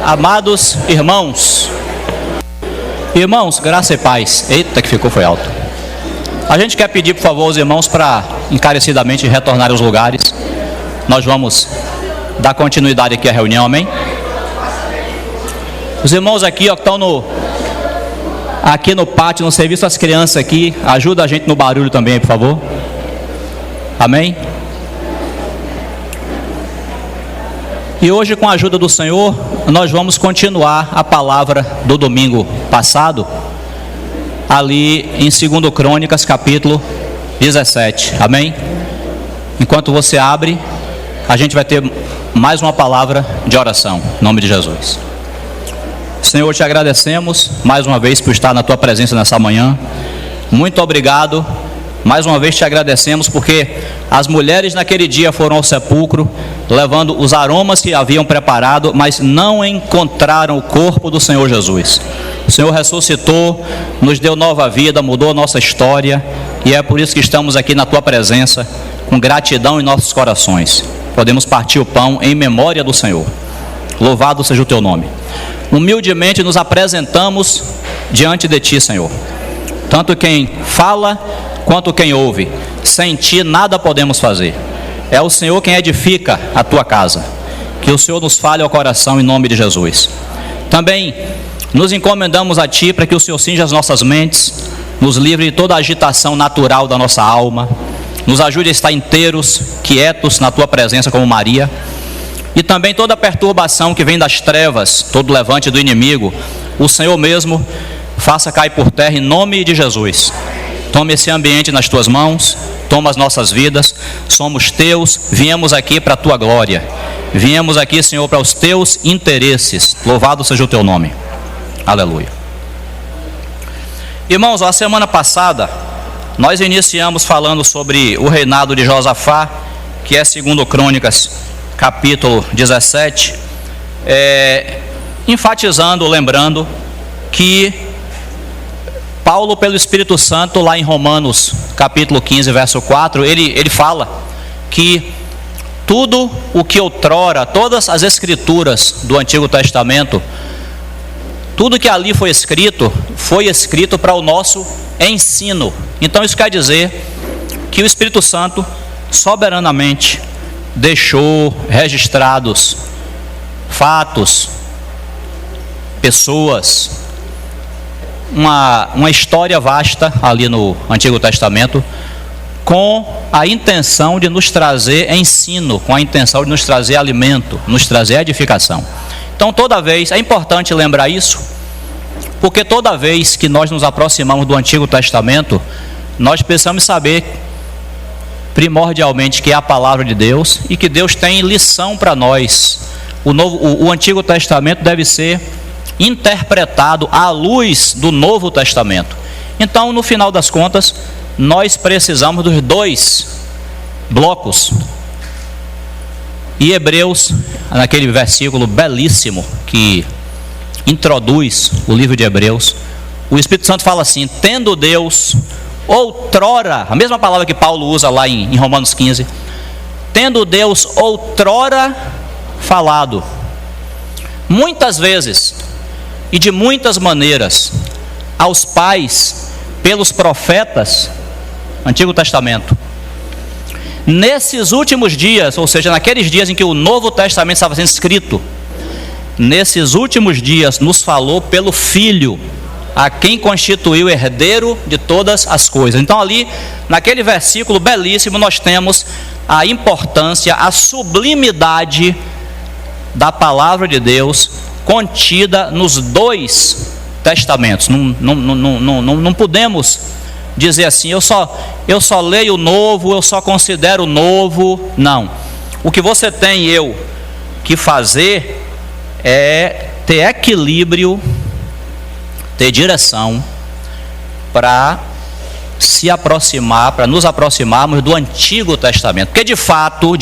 Amados irmãos, graça e paz. Eita, que foi alto. A gente quer pedir, por favor, aos irmãos para encarecidamente retornarem aos lugares. Nós vamos dar continuidade aqui à reunião, amém? Os irmãos aqui, ó, que estão aqui no pátio, no serviço às crianças aqui, ajuda a gente no barulho também, por favor. Amém? E hoje, com a ajuda do Senhor, nós vamos continuar a palavra do domingo passado, ali em 2 Crônicas, capítulo 17. Amém? Enquanto você abre, a gente vai ter mais uma palavra de oração, em nome de Jesus. Senhor, te agradecemos mais uma vez por estar na tua presença nessa manhã. Muito obrigado. Mais uma vez te agradecemos porque as mulheres naquele dia foram ao sepulcro levando os aromas que haviam preparado, mas não encontraram o corpo do Senhor Jesus. O Senhor ressuscitou, nos deu nova vida, mudou a nossa história, e é por isso que estamos aqui na tua presença com gratidão em nossos corações. Podemos partir o pão em memória do Senhor. Louvado seja o teu nome. Humildemente nos apresentamos diante de ti, Senhor. Tanto quem fala quanto quem ouve. Sem ti nada podemos fazer. É o Senhor quem edifica a tua casa. Que o Senhor nos fale ao coração em nome de Jesus. Também nos encomendamos a ti para que o Senhor cinja as nossas mentes, nos livre de toda a agitação natural da nossa alma, nos ajude a estar inteiros, quietos na tua presença como Maria, e também toda perturbação que vem das trevas, todo levante do inimigo, o Senhor mesmo faça cair por terra em nome de Jesus. Toma esse ambiente nas tuas mãos, toma as nossas vidas, somos teus, viemos aqui para a tua glória, viemos aqui, Senhor, para os teus interesses. Louvado seja o teu nome. Aleluia. Irmãos, a semana passada nós iniciamos falando sobre o reinado de Josafá, que é 2 Crônicas, capítulo 17, enfatizando, lembrando que Paulo, pelo Espírito Santo, lá em Romanos, capítulo 15, verso 4, ele fala que tudo o que outrora, todas as escrituras do Antigo Testamento, tudo que ali foi escrito para o nosso ensino. Então isso quer dizer que o Espírito Santo soberanamente deixou registrados fatos, pessoas, uma história vasta ali no Antigo Testamento, com a intenção de nos trazer ensino, com a intenção de nos trazer alimento, nos trazer edificação. Então toda vez, é importante lembrar isso, porque toda vez que nós nos aproximamos do Antigo Testamento, nós precisamos saber primordialmente que é a palavra de Deus e que Deus tem lição para nós. O Antigo Testamento deve ser interpretado à luz do Novo Testamento. Então, no final das contas, nós precisamos dos dois blocos. E Hebreus, naquele versículo belíssimo que introduz o livro de Hebreus, o Espírito Santo fala assim: tendo Deus outrora, a mesma palavra que Paulo usa lá em Romanos 15, tendo Deus outrora falado, muitas vezes e de muitas maneiras, aos pais, pelos profetas, Antigo Testamento. Nesses últimos dias, ou seja, naqueles dias em que o Novo Testamento estava sendo escrito, nesses últimos dias nos falou pelo Filho, a quem constituiu herdeiro de todas as coisas. Então ali, naquele versículo belíssimo, nós temos a importância, a sublimidade da palavra de Deus contida nos dois testamentos. Não podemos dizer assim, eu só leio o novo, eu só considero o novo. Não. O que você tem que fazer é ter equilíbrio, ter direção para se aproximar, para nos aproximarmos do Antigo Testamento. Porque de fato,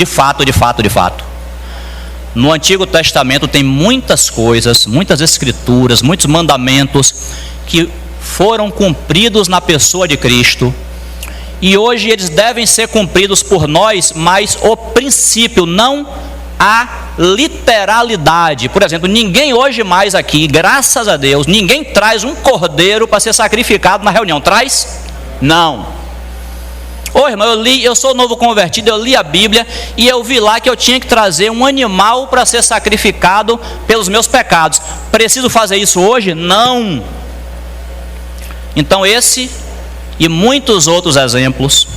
no Antigo Testamento tem muitas coisas, muitas escrituras, muitos mandamentos que foram cumpridos na pessoa de Cristo, e hoje eles devem ser cumpridos por nós, mas o princípio, não a literalidade. Por exemplo, ninguém hoje mais aqui, graças a Deus, ninguém traz um cordeiro para ser sacrificado na reunião. Traz? Não. Ô irmão, eu sou novo convertido, eu li a Bíblia e eu vi lá que eu tinha que trazer um animal para ser sacrificado pelos meus pecados. Preciso fazer isso hoje? Não. Então esse e muitos outros exemplos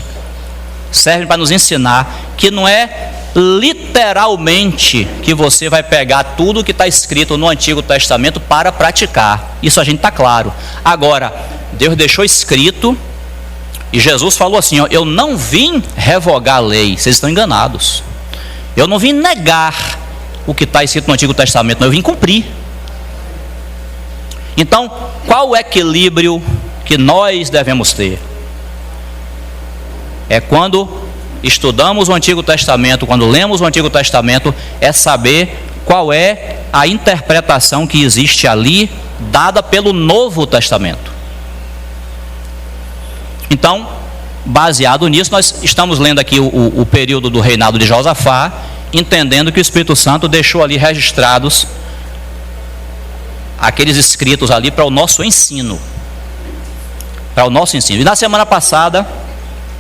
servem para nos ensinar que não é literalmente que você vai pegar tudo que está escrito no Antigo Testamento para praticar. Isso a gente está claro. Agora, Deus deixou escrito e Jesus falou assim, ó, eu não vim revogar a lei, vocês estão enganados. Eu não vim negar o que está escrito no Antigo Testamento, eu vim cumprir. Então, qual o equilíbrio que nós devemos ter? É quando estudamos o Antigo Testamento, quando lemos o Antigo Testamento, é saber qual é a interpretação que existe ali, dada pelo Novo Testamento. Então, baseado nisso, nós estamos lendo aqui o período do reinado de Josafá, entendendo que o Espírito Santo deixou ali registrados aqueles escritos ali para o nosso ensino. Para o nosso ensino. E na semana passada,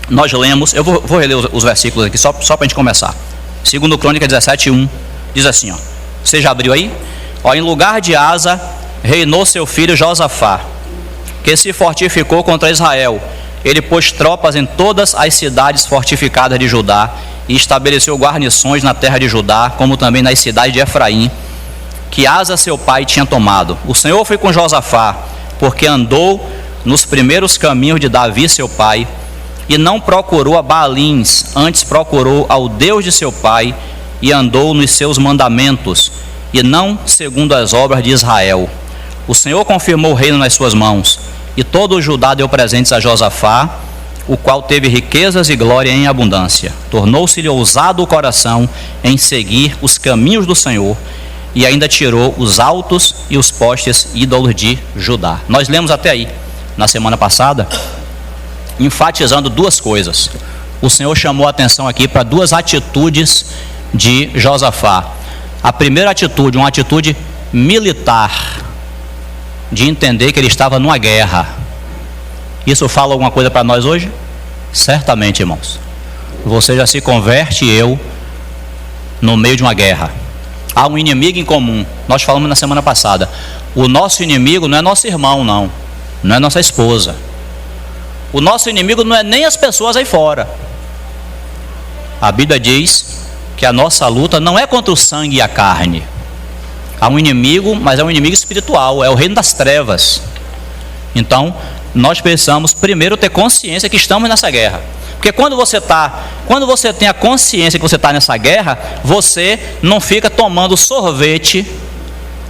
nós lemos, eu vou reler os versículos aqui, só para a gente começar. 2 Crônicas 17:1, diz assim, ó, você já abriu aí? Ó, em lugar de Asa, reinou seu filho Josafá, que se fortificou contra Israel. Ele pôs tropas em todas as cidades fortificadas de Judá e estabeleceu guarnições na terra de Judá, como também nas cidades de Efraim, que Asa seu pai tinha tomado. O Senhor foi com Josafá, porque andou nos primeiros caminhos de Davi seu pai, e não procurou a Baalins, antes procurou ao Deus de seu pai, e andou nos seus mandamentos, e não segundo as obras de Israel. O Senhor confirmou o reino nas suas mãos, e todo o Judá deu presentes a Josafá, o qual teve riquezas e glória em abundância. Tornou-se-lhe ousado o coração em seguir os caminhos do Senhor, e ainda tirou os altos e os postes ídolos de Judá. Nós lemos até aí, na semana passada, enfatizando duas coisas. O Senhor chamou a atenção aqui para duas atitudes de Josafá. A primeira atitude, uma atitude militar, de entender que ele estava numa guerra. Isso fala alguma coisa para nós hoje? Certamente, irmãos. Você já se converte e eu no meio de uma guerra. Há um inimigo em comum. Nós falamos na semana passada. O nosso inimigo não é nosso irmão, não. Não é nossa esposa. O nosso inimigo não é nem as pessoas aí fora. A Bíblia diz que a nossa luta não é contra o sangue e a carne. Há um inimigo, mas é um inimigo espiritual, é o reino das trevas. Então, nós precisamos primeiro ter consciência que estamos nessa guerra. Porque quando você tem a consciência que você está nessa guerra, você não fica tomando sorvete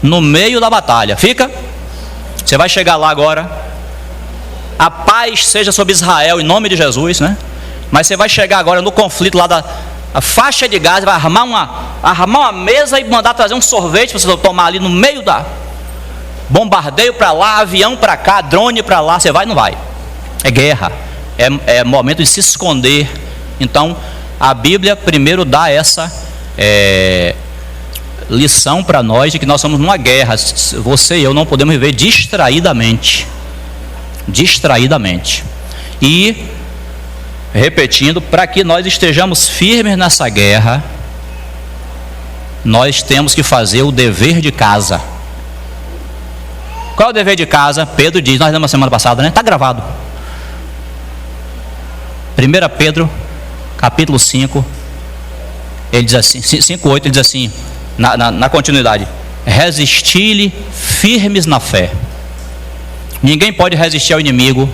no meio da batalha. Fica? Você vai chegar lá agora. A paz seja sobre Israel em nome de Jesus, né? Mas você vai chegar agora no conflito lá da faixa de Gaza, vai armar uma mesa e mandar trazer um sorvete para você tomar ali no meio da bombardeio para lá, avião para cá, drone para lá. Você vai ou não vai? É guerra, é momento de se esconder. Então a Bíblia primeiro dá essa lição para nós de que nós somos numa guerra. Você e eu não podemos viver distraidamente. E repetindo, para que nós estejamos firmes nessa guerra, nós temos que fazer o dever de casa. Qual é o dever de casa? Pedro diz, nós lemos na semana passada, né? Está gravado. 1 Pedro capítulo 5, ele diz assim, 5:8, ele diz assim, na continuidade: resisti-lhe firmes na fé. Ninguém pode resistir ao inimigo,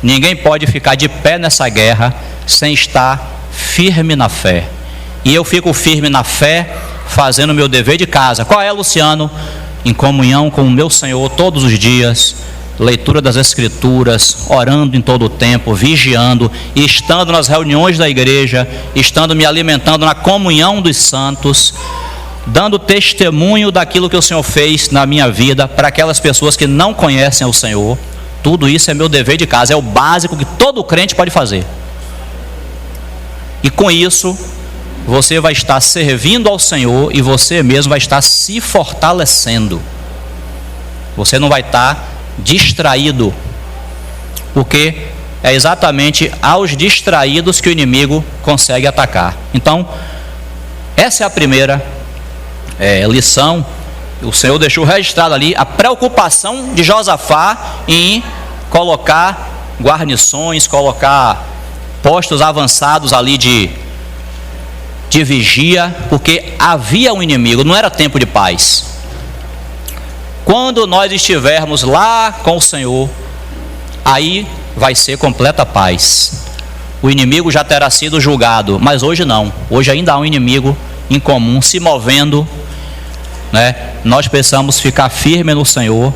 ninguém pode ficar de pé nessa guerra sem estar firme na fé. E eu fico firme na fé, fazendo o meu dever de casa. Qual é, Luciano? Em comunhão com o meu Senhor todos os dias, leitura das Escrituras, orando em todo o tempo, vigiando, e estando nas reuniões da igreja, estando me alimentando na comunhão dos santos, dando testemunho daquilo que o Senhor fez na minha vida para aquelas pessoas que não conhecem o Senhor. Tudo isso é meu dever de casa, é o básico que todo crente pode fazer. E com isso, você vai estar servindo ao Senhor e você mesmo vai estar se fortalecendo. Você não vai estar distraído, porque é exatamente aos distraídos que o inimigo consegue atacar. Então, essa é a primeira lição. O Senhor deixou registrado ali a preocupação de Josafá em colocar guarnições, colocar postos avançados ali de vigia, porque havia um inimigo, não era tempo de paz. Quando nós estivermos lá com o Senhor, aí vai ser completa paz. O inimigo já terá sido julgado, mas hoje não. Hoje ainda há um inimigo em comum se movendo, né? Nós precisamos ficar firmes no Senhor.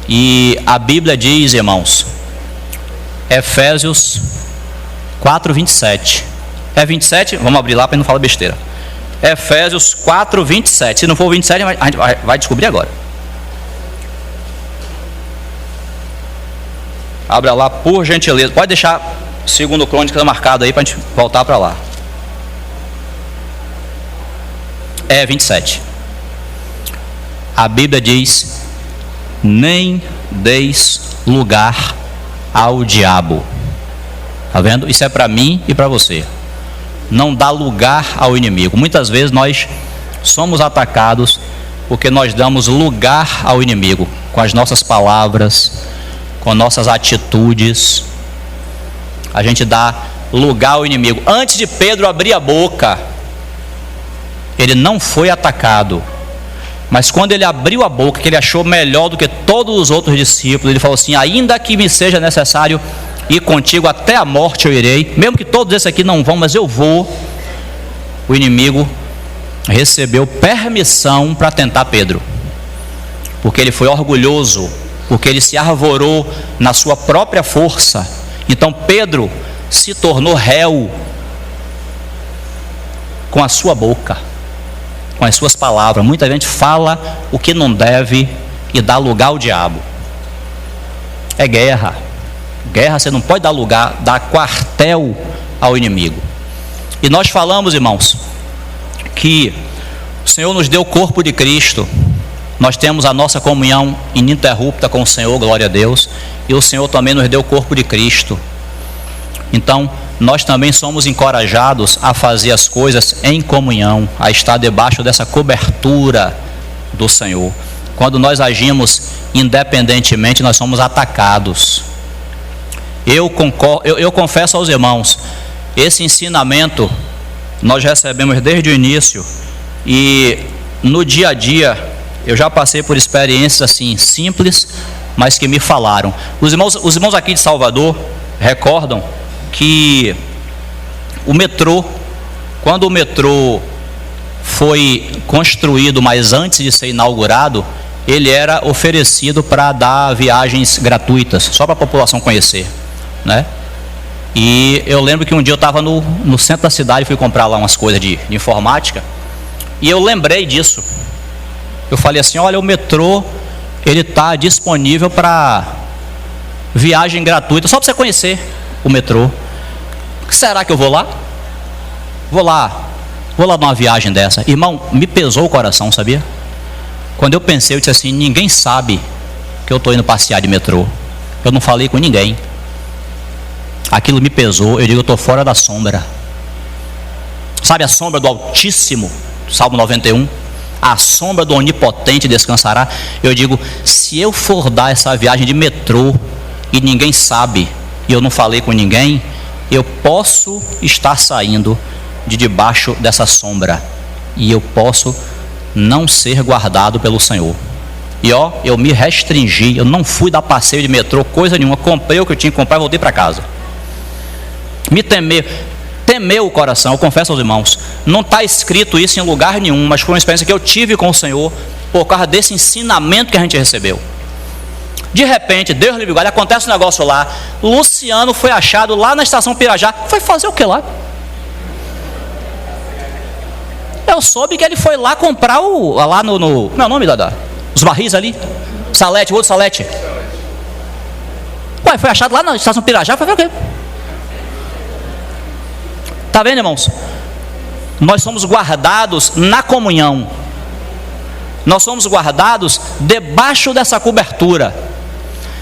E a Bíblia diz, irmãos, Efésios 4:27. É 27? Vamos abrir lá para não falar besteira. Efésios 4:27. Se não for 27, a gente vai descobrir agora. Abra lá, por gentileza. Pode deixar 2 Crônicas marcado aí para a gente voltar para lá. É 27. A Bíblia diz: nem deis lugar ao diabo. Está vendo? Isso é para mim e para você. Não dá lugar ao inimigo. Muitas vezes nós somos atacados porque nós damos lugar ao inimigo com as nossas palavras, com nossas atitudes. A gente dá lugar ao inimigo. Antes de Pedro abrir a boca, ele não foi atacado. Mas quando ele abriu a boca, que ele achou melhor do que todos os outros discípulos, ele falou assim: ainda que me seja necessário ir contigo até a morte, eu irei. Mesmo que todos esses aqui não vão, mas eu vou. O inimigo recebeu permissão para tentar Pedro, porque ele foi orgulhoso, porque ele se arvorou na sua própria força. Então Pedro se tornou réu com a sua boca, com as suas palavras. Muita gente fala o que não deve e dá lugar ao diabo. É guerra. Guerra, você não pode dar lugar, dar quartel ao inimigo. E nós falamos, irmãos, que o Senhor nos deu o corpo de Cristo. Nós temos a nossa comunhão ininterrupta com o Senhor, glória a Deus. E o Senhor também nos deu o corpo de Cristo. Então, nós também somos encorajados a fazer as coisas em comunhão, a estar debaixo dessa cobertura do Senhor. Quando nós agimos independentemente, nós somos atacados. Eu confesso aos irmãos, esse ensinamento nós recebemos desde o início, e no dia a dia eu já passei por experiências assim simples, mas que me falaram. Os irmãos aqui de Salvador recordam que o metrô, quando o metrô foi construído, mas antes de ser inaugurado, ele era oferecido para dar viagens gratuitas, só para a população conhecer, né? E eu lembro que um dia eu estava no centro da cidade, fui comprar lá umas coisas de informática, e eu lembrei disso. Eu falei assim: olha, o metrô, ele está disponível para viagem gratuita, só para você conhecer o metrô. Será que eu vou lá? Vou lá numa viagem dessa. Irmão, me pesou o coração, sabia? Quando eu pensei, eu disse assim: ninguém sabe que eu estou indo passear de metrô. Eu não falei com ninguém. Aquilo me pesou. Eu digo: eu estou fora da sombra. Sabe a sombra do Altíssimo? Salmo 91. A sombra do Onipotente descansará. Eu digo: se eu for dar essa viagem de metrô e ninguém sabe, e eu não falei com ninguém, eu posso estar saindo de debaixo dessa sombra, e eu posso não ser guardado pelo Senhor. E eu me restringi, eu não fui dar passeio de metrô, coisa nenhuma, comprei o que eu tinha que comprar e voltei para casa. Me temeu o coração, eu confesso aos irmãos, não está escrito isso em lugar nenhum, mas foi uma experiência que eu tive com o Senhor, por causa desse ensinamento que a gente recebeu. De repente, Deus livre, olha, acontece um negócio lá. Luciano foi achado lá na estação Pirajá. Foi fazer o que lá? Eu soube que ele foi lá comprar lá no como é o nome, Dada? Os barris ali? Salete, o outro Salete. Ué, foi achado lá na estação Pirajá, foi fazer o quê? Tá vendo, irmãos? nós somos guardados na comunhão. Nós somos guardados debaixo dessa cobertura.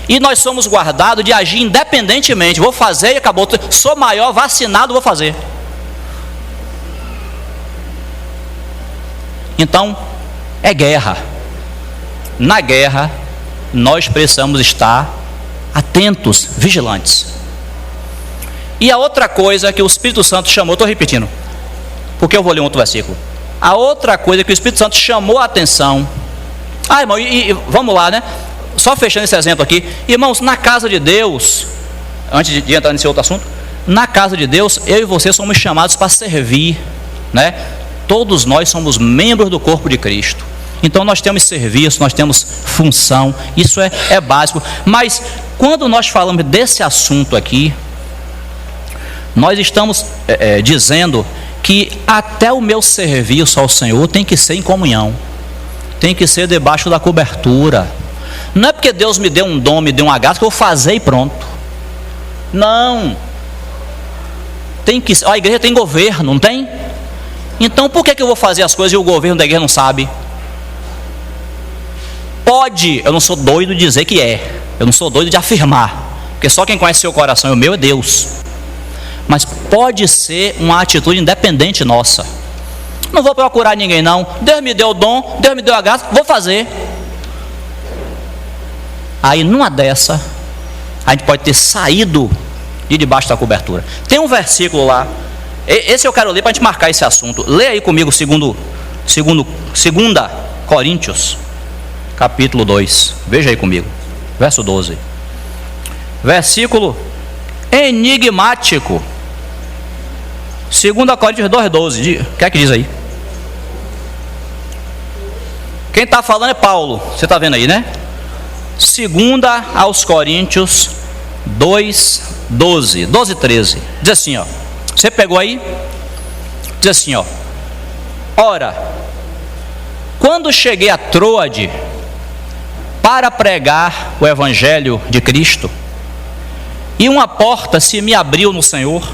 E nós somos guardados de agir independentemente. Vou fazer e acabou. Sou maior, vacinado, vou fazer. Então, é guerra. Na guerra, nós precisamos estar atentos, vigilantes. E a outra coisa que o Espírito Santo chamou, estou repetindo, porque eu vou ler um outro versículo. A outra coisa que o Espírito Santo chamou a atenção. Irmão, vamos lá, né? Só fechando esse exemplo aqui. Irmãos, na casa de Deus, antes de entrar nesse outro assunto, na casa de Deus, eu e você somos chamados para servir, né? Todos nós somos membros do corpo de Cristo. Então nós temos serviço, nós temos função, isso é básico. Mas quando nós falamos desse assunto aqui, nós estamos dizendo que até o meu serviço ao Senhor tem que ser em comunhão, tem que ser debaixo da cobertura. Não é porque Deus me deu um dom, me deu uma graça que eu vou fazer e pronto. Não. Tem que, a igreja tem governo, não tem? Então por que eu vou fazer as coisas e o governo da igreja não sabe? Pode, eu não sou doido de dizer que é, eu não sou doido de afirmar, porque só quem conhece seu coração e o meu é Deus. Mas pode ser uma atitude independente nossa. Não vou procurar ninguém não. Deus me deu o dom, Deus me deu a graça, vou fazer. Aí numa dessa, a gente pode ter saído de debaixo da cobertura. Tem um versículo lá, esse eu quero ler para a gente marcar esse assunto. Lê aí comigo 2 Coríntios, capítulo 2. Veja aí comigo, verso 12. Versículo enigmático. 2 Coríntios 2,12. O que é que diz aí? Quem está falando é Paulo. Você está vendo aí, né? 2 aos Coríntios 2,12. 12, 13. Diz assim, ó. Você pegou aí? Diz assim, ó. Ora, quando cheguei a Troade para pregar o evangelho de Cristo, e uma porta se me abriu no Senhor,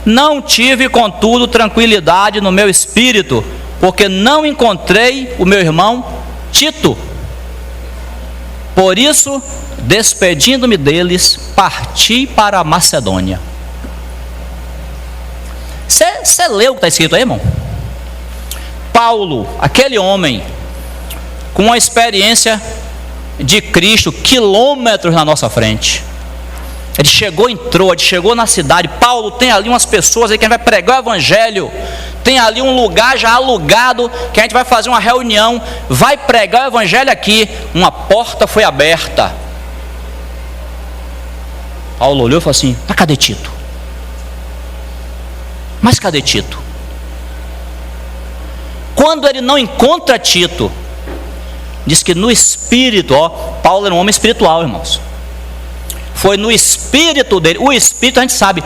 não tive, contudo, tranquilidade no meu espírito, porque não encontrei o meu irmão Tito. Por isso, despedindo-me deles, parti para a Macedônia. Você leu o que está escrito aí, irmão? Paulo, aquele homem com uma experiência de Cristo, quilômetros na nossa frente. Ele chegou em Troade, chegou na cidade. Paulo tem ali umas pessoas aí que a gente vai pregar o evangelho. Tem ali um lugar já alugado, que a gente vai fazer uma reunião, vai pregar o evangelho aqui. Uma porta foi aberta. Paulo olhou e falou assim: mas cadê Tito? Mas cadê Tito? Quando ele não encontra Tito, diz que no espírito, Paulo era um homem espiritual, irmãos. Foi no espírito dele. O espírito, a gente sabe,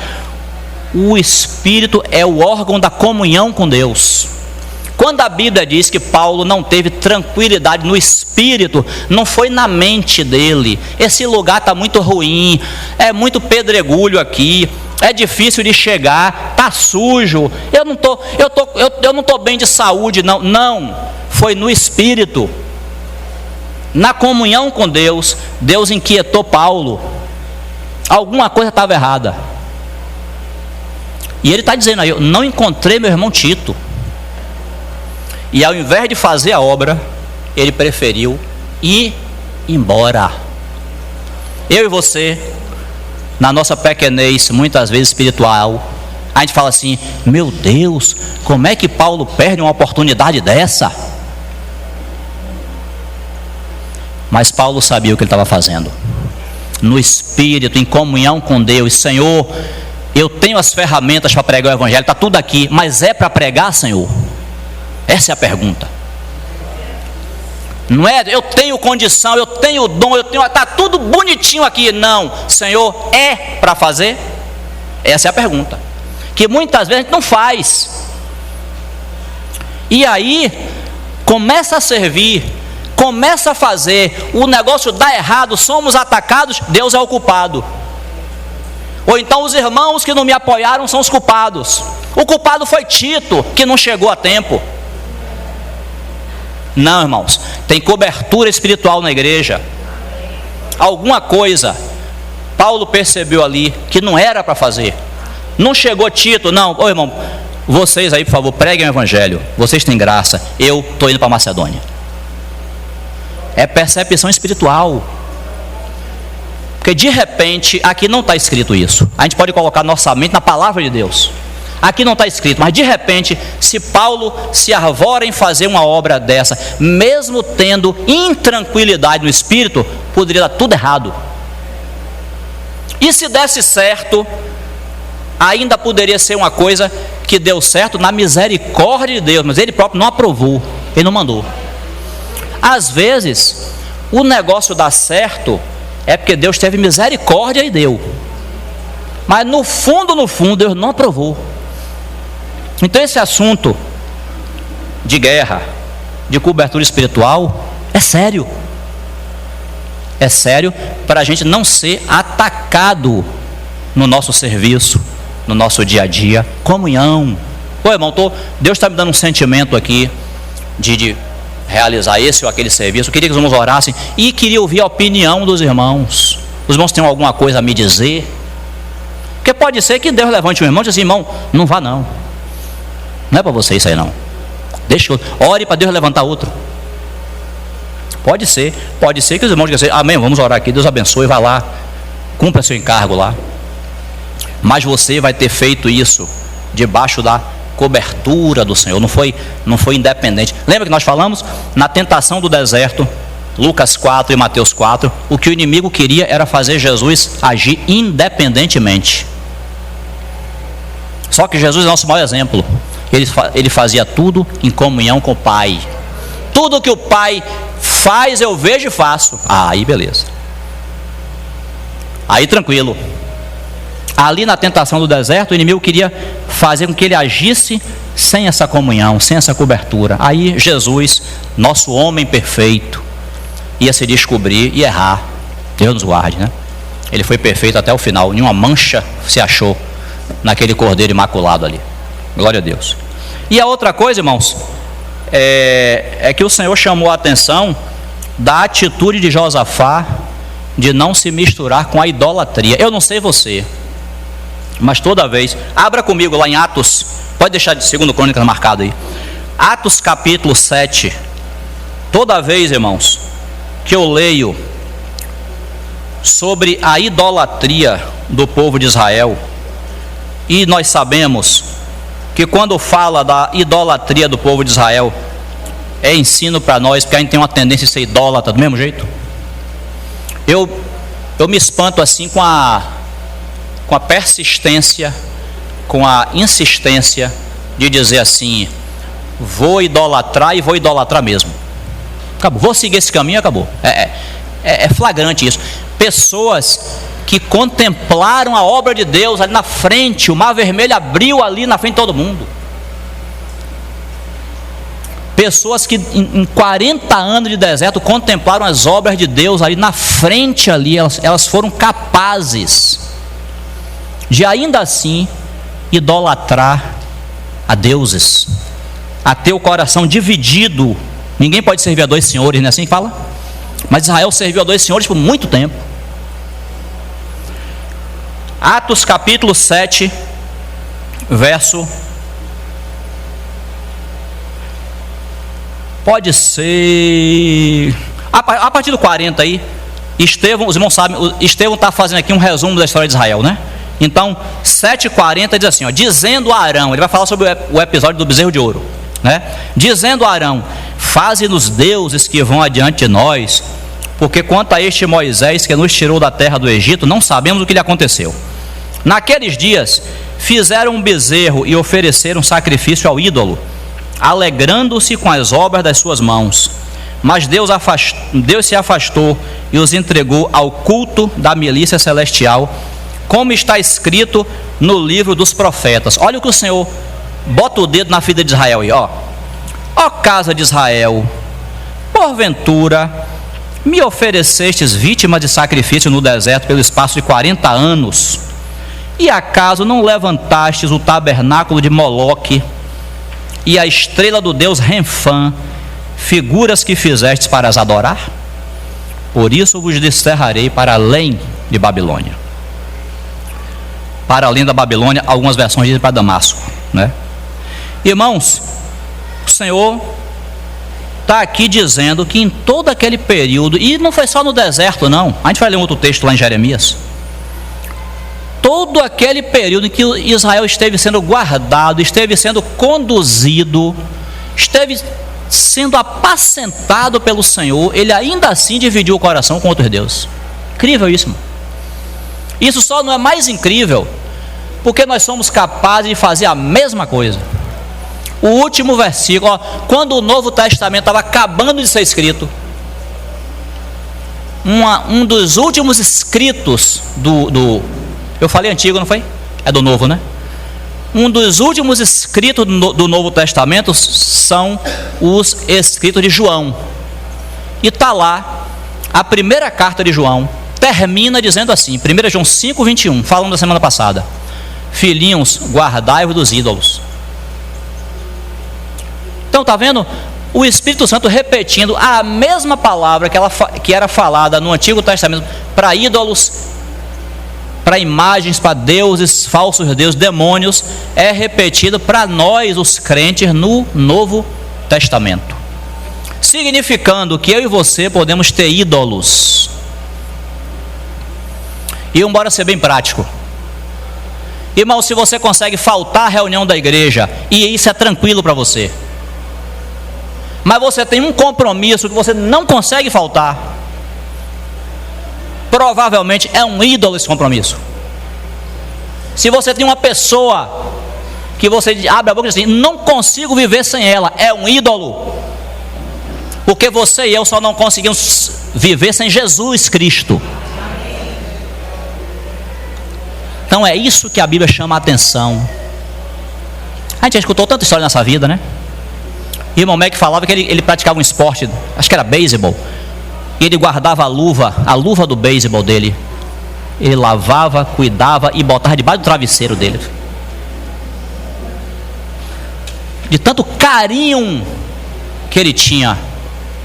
o espírito é o órgão da comunhão com Deus. Quando a Bíblia diz que Paulo não teve tranquilidade no espírito, não foi na mente dele. Esse lugar está muito ruim, é muito pedregulho aqui, é difícil de chegar, está sujo, eu não tô bem de saúde, não, foi no espírito. Na comunhão com Deus, Deus inquietou Paulo. Alguma coisa estava errada. E ele está dizendo aí: eu não encontrei meu irmão Tito. E ao invés de fazer a obra, ele preferiu ir embora. Eu e você, na nossa pequenez, muitas vezes espiritual, a gente fala assim: meu Deus, como é que Paulo perde uma oportunidade dessa? Mas Paulo sabia o que ele estava fazendo. No espírito, em comunhão com Deus. Senhor, eu tenho as ferramentas para pregar o evangelho, está tudo aqui, mas é para pregar, Senhor? Essa é a pergunta. Não é, eu tenho condição, eu tenho dom, está tudo bonitinho aqui. Não, Senhor, é para fazer? Essa é a pergunta, que muitas vezes a gente não faz. E aí, começa a servir, começa a fazer, o negócio dá errado, somos atacados, Deus é o culpado. Ou então os irmãos que não me apoiaram são os culpados. O culpado foi Tito, que não chegou a tempo. Não, irmãos, tem cobertura espiritual na igreja. Alguma coisa Paulo percebeu ali que não era para fazer. Não chegou Tito, não. Ô irmão, vocês aí, por favor, preguem o evangelho. Vocês têm graça, eu estou indo para Macedônia. É percepção espiritual. Porque de repente, aqui não está escrito isso. A gente pode colocar nossa mente na palavra de Deus. Aqui não está escrito, mas de repente, se Paulo se arvora em fazer uma obra dessa, mesmo tendo intranquilidade no espírito, poderia dar tudo errado. E se desse certo, ainda poderia ser uma coisa que deu certo na misericórdia de Deus, mas ele próprio não aprovou, ele não mandou. Às vezes, o negócio dá certo é porque Deus teve misericórdia e deu. Mas no fundo, Deus não aprovou. Então esse assunto de guerra, de cobertura espiritual, é sério. É sério para a gente não ser atacado no nosso serviço, no nosso dia a dia. Comunhão. Ô irmão, Deus está me dando um sentimento aqui de realizar esse ou aquele serviço. Eu queria que os irmãos orassem e queria ouvir a opinião dos irmãos. Os irmãos têm alguma coisa a me dizer? Porque pode ser que Deus levante um irmão e diz assim: irmão, não vá não. Não é para você isso aí não. Deixa eu, ore para Deus levantar outro. Pode ser que os irmãos digam assim: amém, vamos orar aqui, Deus abençoe, vai lá, cumpra seu encargo lá. Mas você vai ter feito isso debaixo da cobertura do Senhor, não foi independente. Lembra que nós falamos na tentação do deserto, Lucas 4 e Mateus 4, o que o inimigo queria era fazer Jesus agir independentemente. Só que Jesus é nosso maior exemplo. Ele fazia tudo em comunhão com o Pai. Tudo que o Pai faz eu vejo e faço. Aí beleza, aí tranquilo. Ali na tentação do deserto, o inimigo queria fazer com que ele agisse sem essa comunhão, sem essa cobertura. Aí Jesus, nosso homem perfeito, ia se descobrir e errar. Deus nos guarde, né? Ele foi perfeito até o final, nenhuma mancha se achou naquele cordeiro imaculado ali. Glória a Deus. E a outra coisa, irmãos, é que o Senhor chamou a atenção da atitude de Josafá de não se misturar com a idolatria. Eu não sei você, mas toda vez, abra comigo lá em Atos, pode deixar de 2 Crônicas marcado aí, Atos capítulo 7. Toda vez, irmãos, que eu leio sobre a idolatria do povo de Israel, e nós sabemos que quando fala da idolatria do povo de Israel, é ensino para nós, porque a gente tem uma tendência a ser idólatra do mesmo jeito. Eu me espanto assim com a persistência, com a insistência de dizer assim: vou idolatrar e vou idolatrar mesmo. Acabou, vou seguir esse caminho e acabou. É flagrante isso. Pessoas que contemplaram a obra de Deus ali na frente, o mar vermelho abriu ali na frente de todo mundo. Pessoas que em 40 anos de deserto contemplaram as obras de Deus ali na frente ali, elas foram capazes de ainda assim idolatrar a deuses, a ter o coração dividido. Ninguém pode servir a dois senhores, não é assim que fala? Mas Israel serviu a dois senhores por muito tempo. Atos capítulo 7, verso, pode ser a partir do 40 aí. Estevão, os irmãos sabem, Estevão está fazendo aqui um resumo da história de Israel, né? Então 7,40 diz assim, ó, dizendo a Arão, ele vai falar sobre o episódio do bezerro de ouro, né? Dizendo a Arão: faze-nos deuses que vão adiante de nós, porque quanto a este Moisés que nos tirou da terra do Egito, não sabemos o que lhe aconteceu. Naqueles dias fizeram um bezerro e ofereceram sacrifício ao ídolo, alegrando-se com as obras das suas mãos. Mas Deus se afastou e os entregou ao culto da milícia celestial, como está escrito no livro dos profetas. Olha o que o Senhor bota o dedo na ferida de Israel aí, ó. Ó casa de Israel, porventura me oferecestes vítimas de sacrifício no deserto pelo espaço de 40 anos, E acaso não levantastes o tabernáculo de Moloque e a estrela do deus Renfã, figuras que fizestes para as adorar? Por isso vos desterrarei para além de Babilônia. Para além da Babilônia, algumas versões dizem para Damasco, né? Irmãos, o Senhor está aqui dizendo que em todo aquele período, e não foi só no deserto não, a gente vai ler um outro texto lá em Jeremias, todo aquele período em que Israel esteve sendo guardado, esteve sendo conduzido, esteve sendo apacentado pelo Senhor, ele ainda assim dividiu o coração com outros deuses. Incrível isso, irmão. Isso só não é mais incrível porque nós somos capazes de fazer a mesma coisa. O último versículo, ó, quando o Novo Testamento estava acabando de ser escrito, um dos últimos escritos eu falei antigo, não foi? É do Novo, né? Um dos últimos escritos do Novo Testamento são os escritos de João. E está lá, a primeira carta de João termina dizendo assim, 1 João 5:21, falando da semana passada: filhinhos, guardai-vos dos ídolos. Então está vendo? O Espírito Santo repetindo a mesma palavra que era falada no Antigo Testamento para ídolos, para imagens, para deuses, falsos deuses, demônios, é repetido para nós, os crentes, no Novo Testamento. Significando que eu e você podemos ter ídolos. E embora ser bem prático, irmão, se você consegue faltar à reunião da igreja, e isso é tranquilo para você, mas você tem um compromisso que você não consegue faltar, provavelmente é um ídolo esse compromisso. Se você tem uma pessoa que você abre a boca e diz assim, não consigo viver sem ela, é um ídolo. Porque você e eu só não conseguimos viver sem Jesus Cristo. Então é isso que a Bíblia chama a atenção. A gente já escutou tanta história nessa vida, né? E o irmão Mac falava que ele praticava um esporte, acho que era beisebol, e ele guardava a luva do beisebol dele. Ele lavava, cuidava e botava debaixo do travesseiro dele. De tanto carinho que ele tinha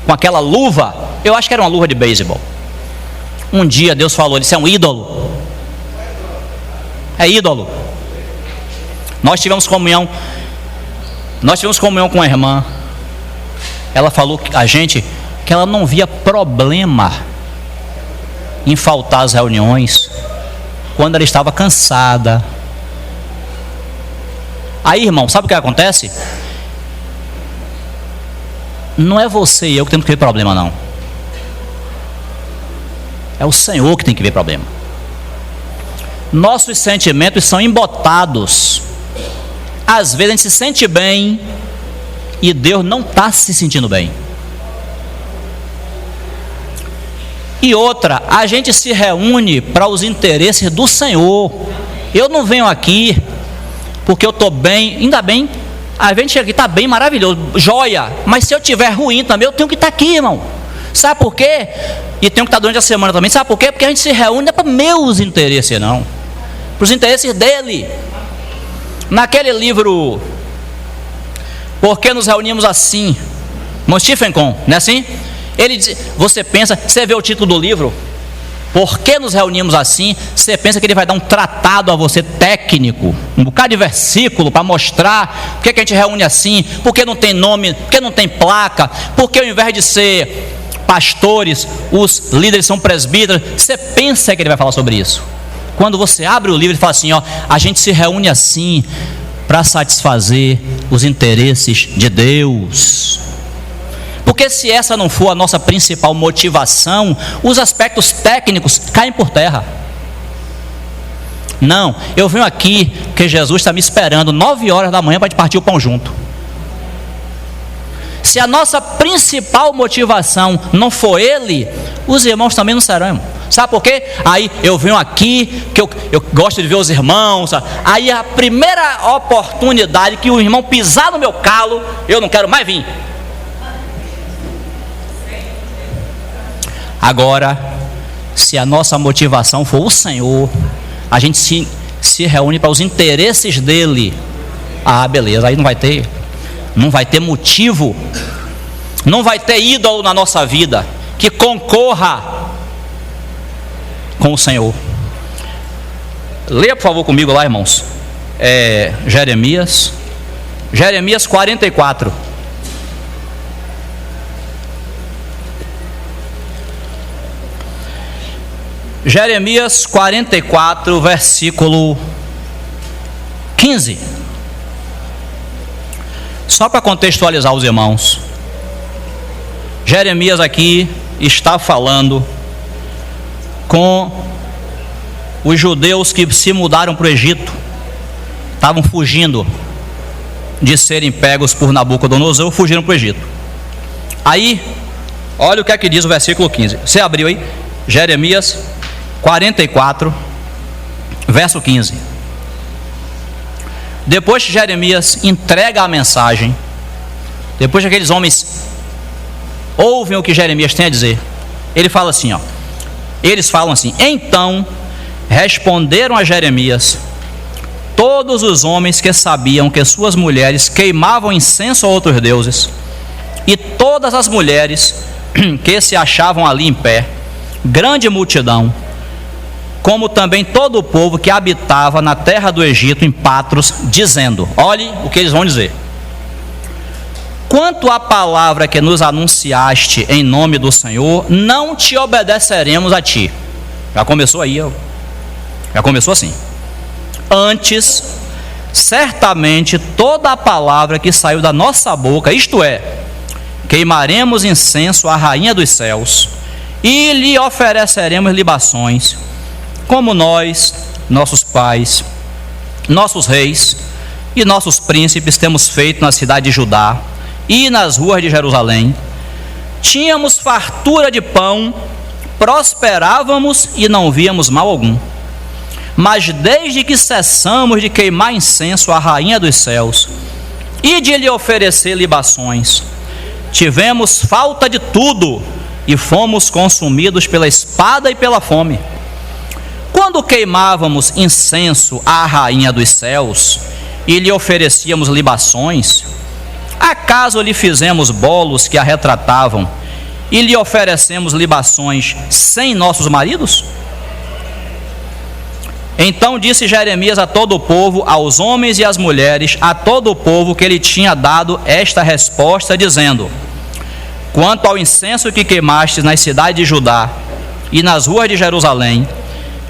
com aquela luva, eu acho que era uma luva de beisebol. Um dia Deus falou, isso é um ídolo. É ídolo. Nós tivemos comunhão com a irmã. Ela falou a gente que ela não via problema em faltar às reuniões quando ela estava cansada. Aí, irmão, sabe o que acontece? Não é você e eu que temos que ver problema, não. É o Senhor que tem que ver problema. Nossos sentimentos são embotados. Às vezes a gente se sente bem e Deus não está se sentindo bem. E outra, a gente se reúne para os interesses do Senhor. Eu não venho aqui porque eu estou bem, ainda bem, a gente chega aqui, está bem, maravilhoso, joia, mas se eu estiver ruim também, eu tenho que estar aqui, irmão. Sabe por quê? E tenho que estar durante a semana também. Sabe por quê? Porque a gente se reúne não é para meus interesses, não, para os interesses dele. Naquele livro Por que nos reunimos assim, irmão Stephen Kohn, não é assim? Ele diz, você pensa, você vê o título do livro, Por que nos reunimos assim? Você pensa que ele vai dar um tratado a você técnico, um bocado de versículo para mostrar por que a gente reúne assim, por que não tem nome, por que não tem placa, por que ao invés de ser pastores, os líderes são presbíteros. Você pensa que ele vai falar sobre isso? Quando você abre o livro e fala assim, ó, a gente se reúne assim para satisfazer os interesses de Deus. Porque se essa não for a nossa principal motivação, os aspectos técnicos caem por terra. Não, eu venho aqui porque Jesus está me esperando 9 horas da manhã para gente partir o pão junto. Se a nossa principal motivação não for Ele, os irmãos também não serão, irmão. Sabe por quê? Aí eu venho aqui, que eu gosto de ver os irmãos, sabe? Aí a primeira oportunidade que o irmão pisar no meu calo, eu não quero mais vir. Agora, se a nossa motivação for o Senhor, a gente se reúne para os interesses dele. Ah, beleza, aí não vai ter motivo, não vai ter ídolo na nossa vida que concorra com o Senhor. Leia por favor comigo lá, irmãos, Jeremias 44. Jeremias 44, versículo 15. Só para contextualizar os irmãos, Jeremias aqui está falando com os judeus que se mudaram para o Egito, estavam fugindo de serem pegos por Nabucodonosor, fugiram para o Egito. Aí, olha o que é que diz o versículo 15. Você abriu aí? Jeremias 44, verso 15. Depois que Jeremias entrega a mensagem, depois que aqueles homens ouvem o que Jeremias tem a dizer, ele fala assim, ó. Eles falam assim: então responderam a Jeremias todos os homens que sabiam que suas mulheres queimavam incenso a outros deuses, e todas as mulheres que se achavam ali em pé, grande multidão, como também todo o povo que habitava na terra do Egito, em Patros, dizendo: olhe o que eles vão dizer. Quanto à palavra que nos anunciaste em nome do Senhor, não te obedeceremos a ti. Já começou aí, já começou assim. Antes, certamente toda a palavra que saiu da nossa boca, isto é, queimaremos incenso à rainha dos céus e lhe ofereceremos libações, como nós, nossos pais, nossos reis e nossos príncipes temos feito na cidade de Judá e nas ruas de Jerusalém. Tínhamos fartura de pão, prosperávamos e não víamos mal algum. Mas desde que cessamos de queimar incenso à rainha dos céus e de lhe oferecer libações, tivemos falta de tudo e fomos consumidos pela espada e pela fome. Quando queimávamos incenso à rainha dos céus e lhe oferecíamos libações, acaso lhe fizemos bolos que a retratavam e lhe oferecemos libações sem nossos maridos? Então disse Jeremias a todo o povo, aos homens e às mulheres, a todo o povo, que ele tinha dado esta resposta, dizendo: quanto ao incenso que queimastes nas cidades de Judá e nas ruas de Jerusalém,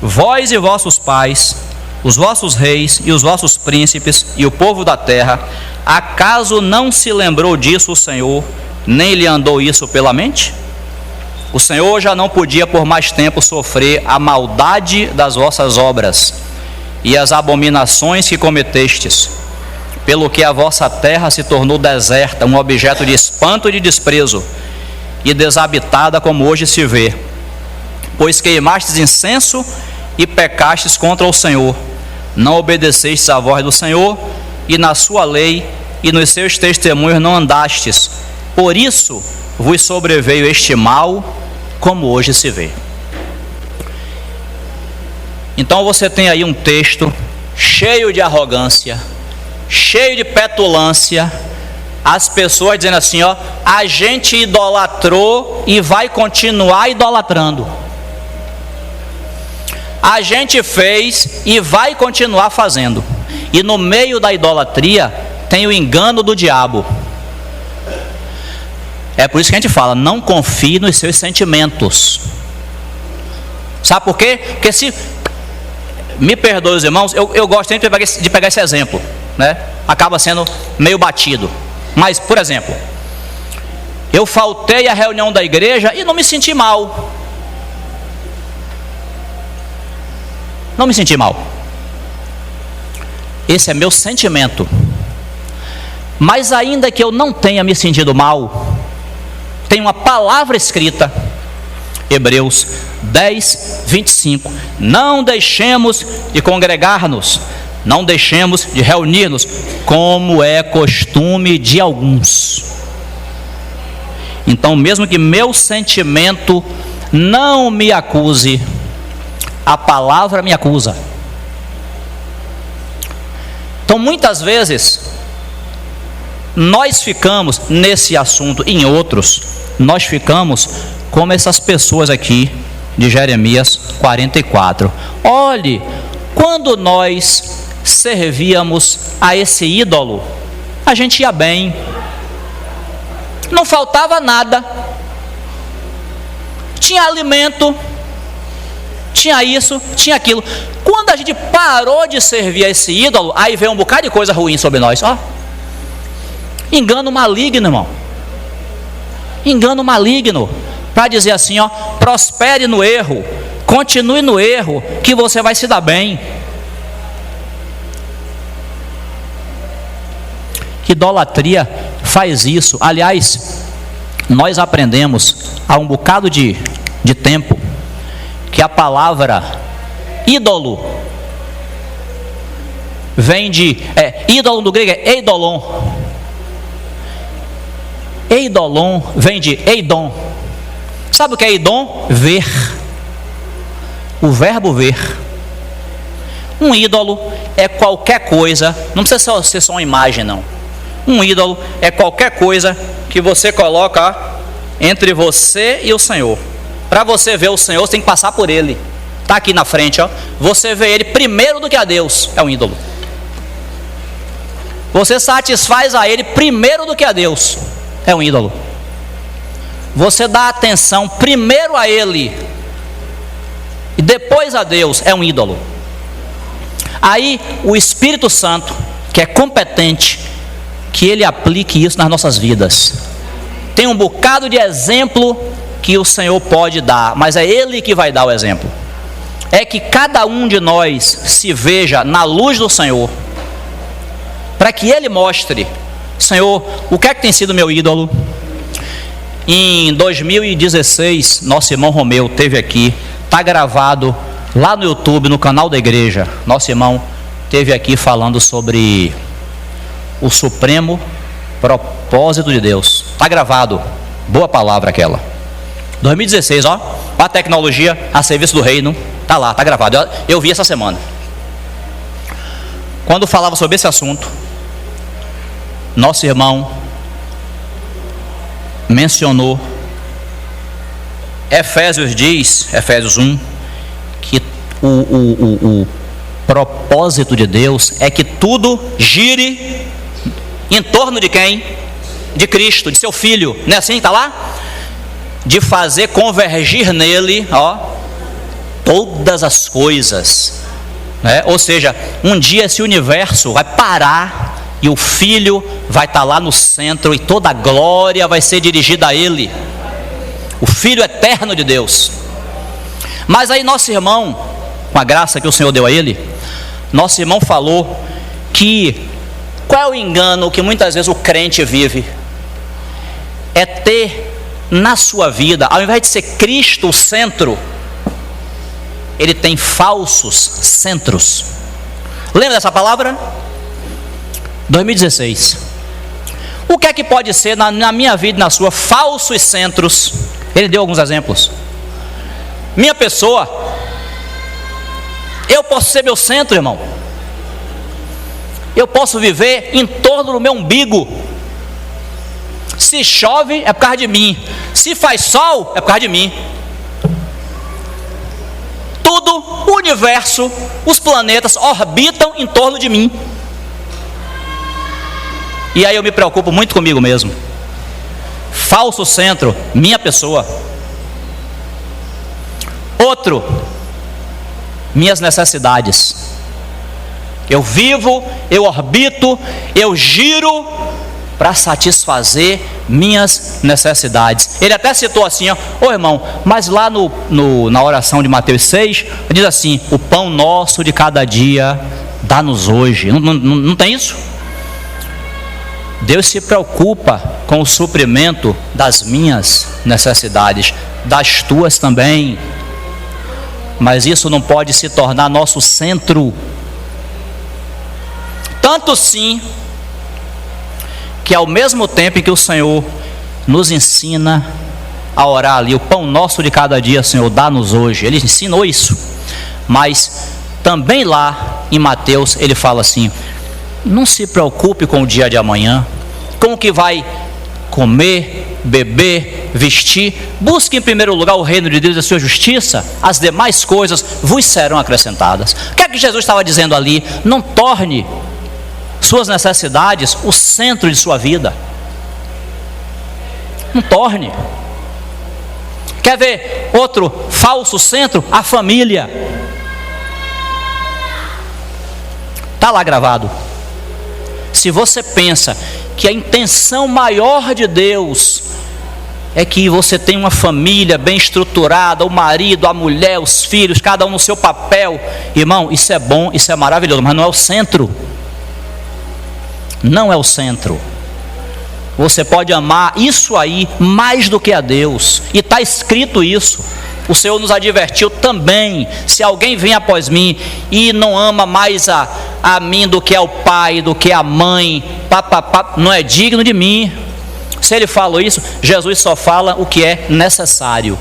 vós e vossos pais, os vossos reis e os vossos príncipes e o povo da terra, acaso não se lembrou disso o Senhor, nem lhe andou isso pela mente? O Senhor já não podia por mais tempo sofrer a maldade das vossas obras e as abominações que cometestes, pelo que a vossa terra se tornou deserta, um objeto de espanto e de desprezo, e desabitada como hoje se vê, pois queimastes incenso e pecastes contra o Senhor, não obedecestes à voz do Senhor, e na sua lei e nos seus testemunhos não andastes, por isso vos sobreveio este mal, como hoje se vê. Então você tem aí um texto cheio de arrogância, cheio de petulância, as pessoas dizendo assim, ó, a gente idolatrou e vai continuar idolatrando. A gente fez e vai continuar fazendo. E no meio da idolatria tem o engano do diabo. É por isso que a gente fala, não confie nos seus sentimentos. Sabe por quê? Porque se... Me perdoe os irmãos, eu gosto sempre de pegar esse exemplo, né? Acaba sendo meio batido. Mas, por exemplo, eu faltei à reunião da igreja e não me senti mal. Não me senti mal. Esse é meu sentimento. Mas ainda que eu não tenha me sentido mal, tem uma palavra escrita, Hebreus 10, 25. Não deixemos de congregar-nos, não deixemos de reunir-nos, como é costume de alguns. Então, mesmo que meu sentimento não me acuse, a palavra me acusa. Então, muitas vezes, nós ficamos nesse assunto e em outros, nós ficamos como essas pessoas aqui de Jeremias 44. Olhe, quando nós servíamos a esse ídolo, a gente ia bem, não faltava nada, tinha alimento, tinha isso, tinha aquilo. Quando a gente parou de servir a esse ídolo, aí veio um bocado de coisa ruim sobre nós. Ó, engano maligno, irmão. Engano maligno, para dizer assim, ó, prospere no erro, continue no erro, que você vai se dar bem. Idolatria faz isso. Aliás, nós aprendemos há um bocado de tempo que a palavra ídolo vem de ídolo do grego é eidolon. Eidolon vem de eidon. Sabe o que é eidon? Ver. O verbo ver. Um ídolo é qualquer coisa, não precisa ser só uma imagem, não. Um ídolo é qualquer coisa que você coloca entre você e o Senhor. Para você ver o Senhor, você tem que passar por Ele. Está aqui na frente, ó. Você vê Ele primeiro do que a Deus, é um ídolo. Você satisfaz a Ele primeiro do que a Deus, é um ídolo. Você dá atenção primeiro a Ele e depois a Deus, é um ídolo. Aí o Espírito Santo, que é competente, que Ele aplique isso nas nossas vidas. Tem um bocado de exemplo que o Senhor pode dar, mas é Ele que vai dar o exemplo. É que cada um de nós se veja na luz do Senhor, para que Ele mostre: Senhor, o que é que tem sido meu ídolo? Em 2016, nosso irmão Romeu esteve aqui, está gravado lá no YouTube, no canal da igreja. Nosso irmão esteve aqui falando sobre o supremo propósito de Deus. Está gravado, boa palavra aquela. 2016, ó, a tecnologia a serviço do reino, está lá, está gravado. Eu vi essa semana. Quando falava sobre esse assunto, nosso irmão mencionou, Efésios diz, Efésios 1, que o propósito de Deus é que tudo gire em torno de quem? De Cristo, de seu Filho, não é assim? Está lá? De fazer convergir nele, ó, todas as coisas, né? Ou seja, um dia esse universo vai parar e o Filho vai estar lá no centro e toda a glória vai ser dirigida a Ele, o Filho eterno de Deus. Mas aí nosso irmão, com a graça que o Senhor deu a ele, nosso irmão falou que qual é o engano que muitas vezes o crente vive? É ter na sua vida, ao invés de ser Cristo o centro, ele tem falsos centros. Lembra dessa palavra? 2016. O que é que pode ser na minha vida e na sua? Falsos centros. Ele deu alguns exemplos. Minha pessoa. Eu posso ser meu centro, irmão. Eu posso viver em torno do meu umbigo. Se chove é por causa de mim. Se faz sol é por causa de mim. Tudo, o universo, os planetas orbitam em torno de mim. E aí eu me preocupo muito comigo mesmo. Falso centro, minha pessoa. Outro, minhas necessidades. Eu vivo, eu orbito, eu giro para satisfazer minhas necessidades. Ele até citou assim, ó, ô irmão, mas lá na oração de Mateus 6, diz assim: o pão nosso de cada dia dá-nos hoje. Não tem isso? Deus se preocupa com o suprimento das minhas necessidades, das tuas também. Mas isso não pode se tornar nosso centro. Tanto sim, que ao mesmo tempo em que o Senhor nos ensina a orar ali, o pão nosso de cada dia, Senhor, dá-nos hoje. Ele ensinou isso. Mas também lá em Mateus, ele fala assim: Não se preocupe com o dia de amanhã, com o que vai comer, beber, vestir. Busque em primeiro lugar o reino de Deus e a sua justiça, as demais coisas vos serão acrescentadas. O que é que Jesus estava dizendo ali? Não torne suas necessidades o centro de sua vida. Não torne. Quer ver outro falso centro? A família. Está lá gravado. Se você pensa que a intenção maior de Deus é que você tenha uma família bem estruturada, o marido, a mulher, os filhos, cada um no seu papel, irmão, isso é bom, isso é maravilhoso, mas não é o centro. Não é o centro. Você pode amar isso aí mais do que a Deus, e está escrito isso. O Senhor nos advertiu também: se alguém vem após mim e não ama mais a mim do que ao pai, do que a mãe, não é digno de mim. Se ele falou isso, Jesus só fala o que é necessário.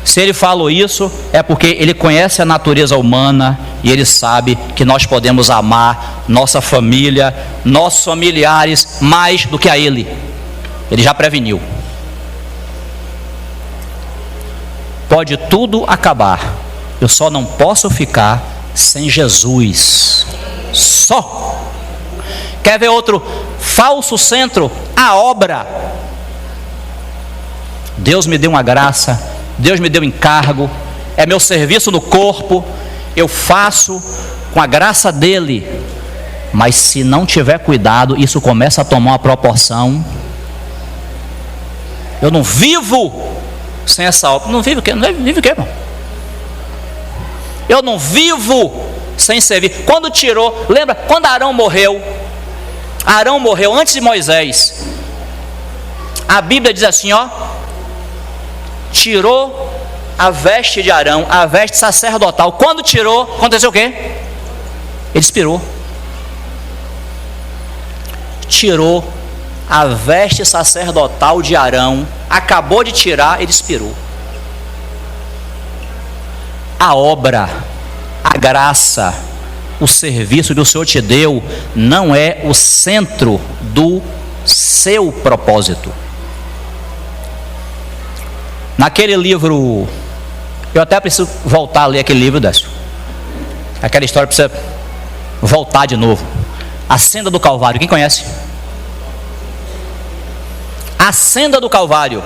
Se ele falou isso, é porque ele conhece a natureza humana e ele sabe que nós podemos amar nossa família, nossos familiares mais do que a ele. Ele já preveniu. Pode tudo acabar, eu só não posso ficar sem Jesus. Só. Quer ver outro falso centro? A obra. Deus me deu uma graça, Deus me deu encargo, é meu serviço no corpo, eu faço com a graça dele. Mas se não tiver cuidado, isso começa a tomar uma proporção. Eu não vivo sem essa obra. Não vive o quê? Não vive o quê, irmão? Eu não vivo sem servir. Quando tirou, lembra? Quando Arão morreu antes de Moisés. A Bíblia diz assim, ó: tirou a veste de Arão, a veste sacerdotal. Quando tirou, aconteceu o quê? Ele expirou. Tirou a veste sacerdotal de Arão, acabou de tirar, ele expirou. A obra, a graça, o serviço que o Senhor te deu não é o centro do seu propósito. Naquele livro, eu até preciso voltar a ler aquele livro, Décio. Aquela história precisa voltar de novo. A Senda do Calvário, quem conhece? A Senda do Calvário.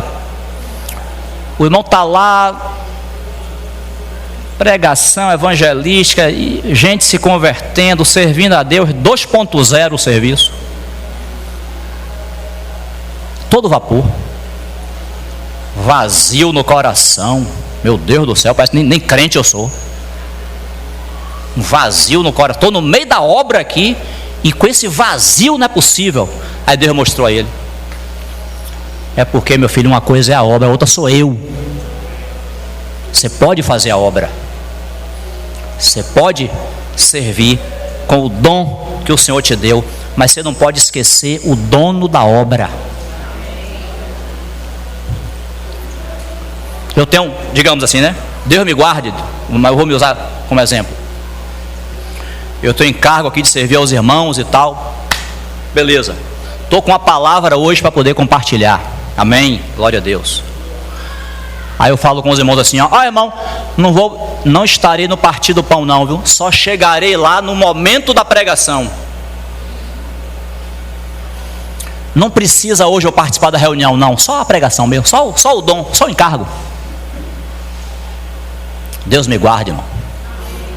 O irmão está lá, pregação evangelística, e gente se convertendo, servindo a Deus, 2.0 o serviço. Todo vapor. Vazio no coração. Meu Deus do céu, parece que nem crente eu sou. Um vazio no coração. Estou no meio da obra aqui, e com esse vazio não é possível. Aí Deus mostrou a ele: é porque, meu filho, uma coisa é a obra, a outra sou eu. Você pode fazer a obra, você pode servir com o dom que o Senhor te deu, mas você não pode esquecer o dono da obra. Eu tenho, digamos assim, né? Deus me guarde, mas eu vou me usar como exemplo. Eu tenho encargo aqui de servir aos irmãos e tal. Beleza. Estou com a palavra hoje para poder compartilhar. Amém? Glória a Deus. Aí eu falo com os irmãos assim, ó: irmão, não estarei no partir do pão não, viu? Só chegarei lá no momento da pregação. Não precisa hoje eu participar da reunião, não. Só a pregação mesmo, só o dom, só o encargo. Deus me guarde, irmão.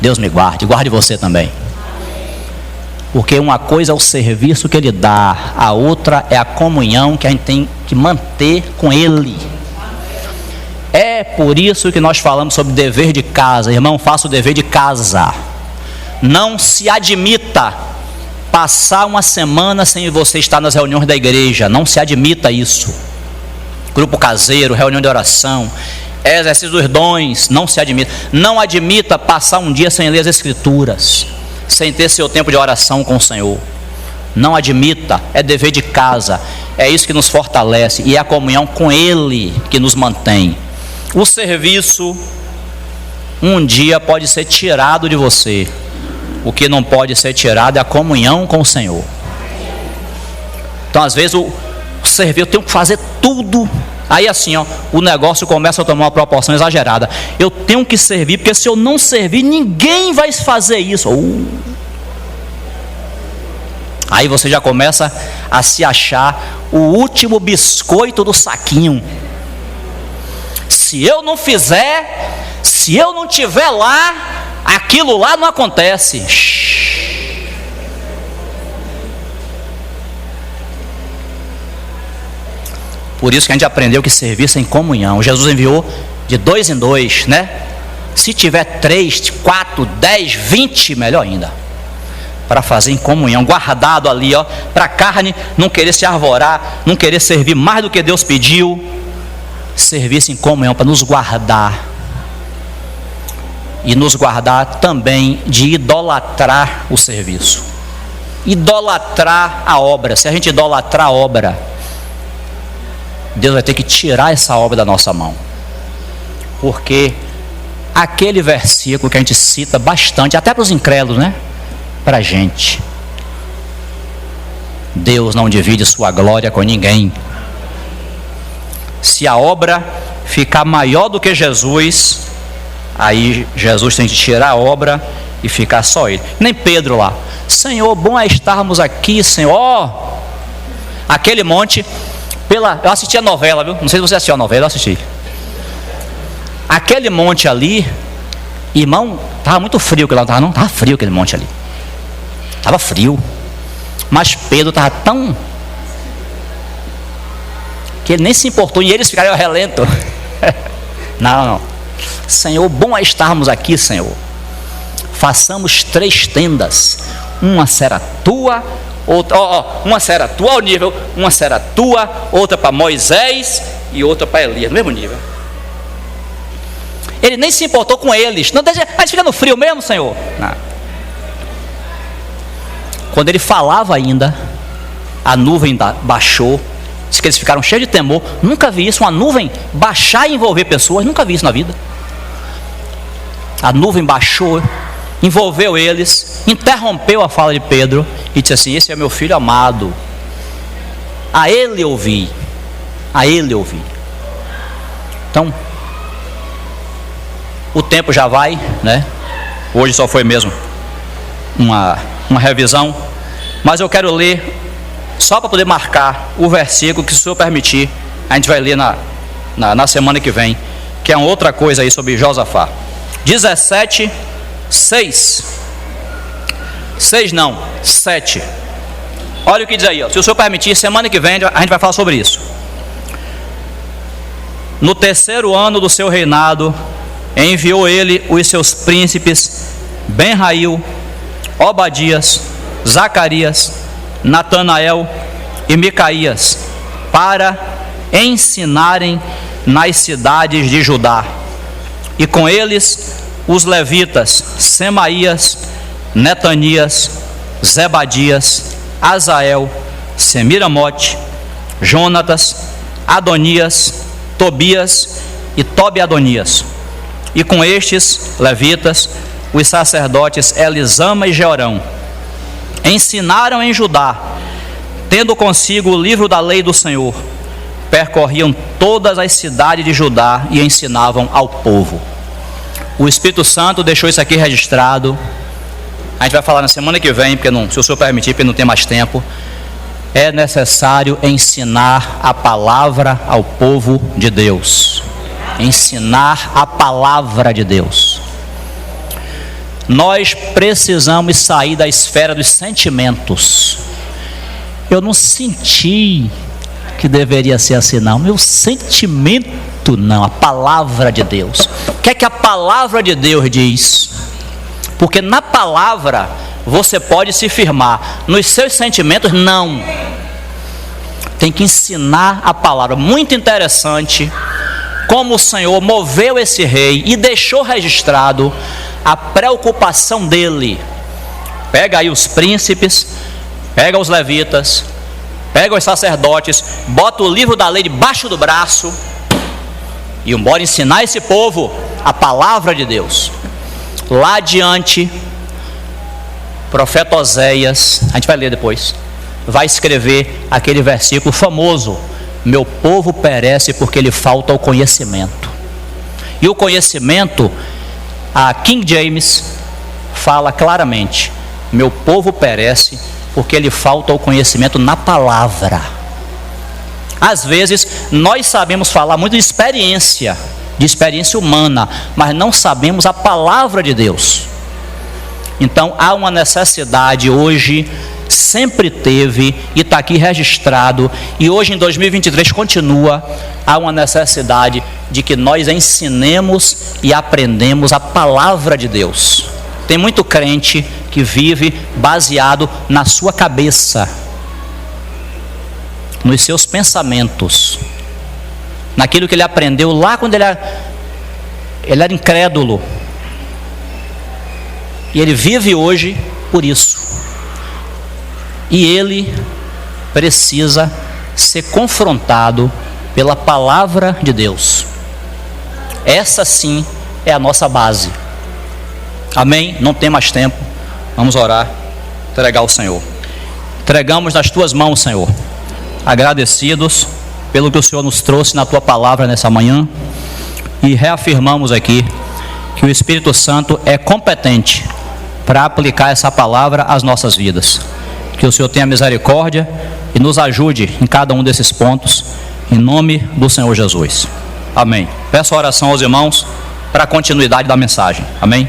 Deus me guarde, guarde você também. Porque uma coisa é o serviço que Ele dá, a outra é a comunhão que a gente tem que manter com Ele. É por isso que nós falamos sobre dever de casa. Irmão, faça o dever de casa. Não se admita passar uma semana sem você estar nas reuniões da igreja. Não se admita isso. Grupo caseiro, reunião de oração, exercício dos dons, não se admita. Não admita passar um dia sem ler as Escrituras, sem ter seu tempo de oração com o Senhor. Não admita, é dever de casa. É isso que nos fortalece e é a comunhão com Ele que nos mantém. O serviço um dia pode ser tirado de você, o que não pode ser tirado é a comunhão com o Senhor. Então às vezes o servir, eu tenho que fazer tudo. Aí assim, o negócio começa a tomar uma proporção exagerada. Eu tenho que servir, porque se eu não servir, ninguém vai fazer isso. Aí você já começa a se achar o último biscoito do saquinho. Se eu não fizer, se eu não estiver lá, aquilo lá não acontece. Por isso que a gente aprendeu que serviço é em comunhão. Jesus enviou de 2 em 2, né? Se tiver 3, 4, 10, 20, melhor ainda, para fazer em comunhão, guardado ali, para a carne não querer se arvorar, não querer servir mais do que Deus pediu. Serviço em comunhão para nos guardar, e nos guardar também de idolatrar o serviço, idolatrar a obra. Se a gente idolatrar a obra, Deus vai ter que tirar essa obra da nossa mão, porque aquele versículo que a gente cita bastante, até para os incrédulos, né? Para a gente, Deus não divide sua glória com ninguém. Se a obra ficar maior do que Jesus, aí Jesus tem que tirar a obra e ficar só ele. Nem Pedro lá: Senhor, bom é estarmos aqui, Senhor. Aquele monte, eu assisti a novela, viu? Não sei se você assistiu a novela, eu assisti. Aquele monte ali, irmão, estava muito frio, que lá não estava frio aquele monte ali. Estava frio. Mas Pedro estava tão que ele nem se importou, e eles ficaram ao relento. Não. Senhor, bom é estarmos aqui, Senhor. Façamos 3 tendas. Uma será tua, outra, uma será tua ao nível, uma será tua, outra para Moisés e outra para Elias, no mesmo nível. Ele nem se importou com eles. Não, a gente fica no frio mesmo, Senhor. Não. Quando ele falava ainda, a nuvem baixou. Diz que eles ficaram cheios de temor. Nunca vi isso, uma nuvem baixar e envolver pessoas. Nunca vi isso na vida. A nuvem baixou, envolveu eles, interrompeu a fala de Pedro e disse assim: esse é meu filho amado, a ele ouvi, a ele ouvi. Então, o tempo já vai, né? Hoje só foi mesmo uma revisão, mas eu quero ler, só para poder marcar o versículo que, se o Senhor permitir, a gente vai ler na semana que vem, que é uma outra coisa aí sobre Josafá. 17, 6. 6 não, 7. Olha o que diz aí, se o Senhor permitir, semana que vem a gente vai falar sobre isso. No 3º ano do seu reinado, enviou ele os seus príncipes Ben-Rail, Obadias, Zacarias, Natanael e Micaías, para ensinarem nas cidades de Judá, e com eles os levitas Semaías, Netanias, Zebadias, Azael, Semiramote, Jonatas, Adonias, Tobias e Tobi-Adonias, e com estes levitas os sacerdotes Elisama e Jeorão. Ensinaram em Judá, tendo consigo o livro da lei do Senhor, percorriam todas as cidades de Judá e ensinavam ao povo. O Espírito Santo deixou isso aqui registrado. A gente vai falar na semana que vem, porque se o Senhor permitir, porque não tem mais tempo. É necessário ensinar a palavra ao povo de Deus. Ensinar a palavra de Deus. Nós precisamos sair da esfera dos sentimentos. Eu não senti que deveria ser assim, não. Meu sentimento não, a palavra de Deus. O que é que a palavra de Deus diz? Porque na palavra você pode se firmar, nos seus sentimentos não. Tem que ensinar a palavra. Muito interessante como o Senhor moveu esse rei e deixou registrado a preocupação dele. Pega aí os príncipes, pega os levitas, pega os sacerdotes, bota o livro da lei debaixo do braço e bora ensinar esse povo a palavra de Deus. Lá adiante, profeta Oséias, a gente vai ler depois, vai escrever aquele versículo famoso: meu povo perece porque lhe falta o conhecimento. E o conhecimento, a King James fala claramente: meu povo perece porque lhe falta o conhecimento na palavra. Às vezes nós sabemos falar muito de experiência humana, mas não sabemos a palavra de Deus. Então há uma necessidade hoje, sempre teve e está aqui registrado, e hoje em 2023 continua, há uma necessidade de que nós ensinemos e aprendemos a palavra de Deus. Tem muito crente que vive baseado na sua cabeça, nos seus pensamentos, naquilo que ele aprendeu lá quando ele era incrédulo, e ele vive hoje por isso. E ele precisa ser confrontado pela palavra de Deus. Essa sim é a nossa base. Amém? Não tem mais tempo. Vamos orar, entregar ao Senhor. Entregamos nas tuas mãos, Senhor, agradecidos pelo que o Senhor nos trouxe na tua palavra nessa manhã, e reafirmamos aqui que o Espírito Santo é competente para aplicar essa palavra às nossas vidas. Que o Senhor tenha misericórdia e nos ajude em cada um desses pontos, em nome do Senhor Jesus. Amém. Peço a oração aos irmãos para a continuidade da mensagem. Amém.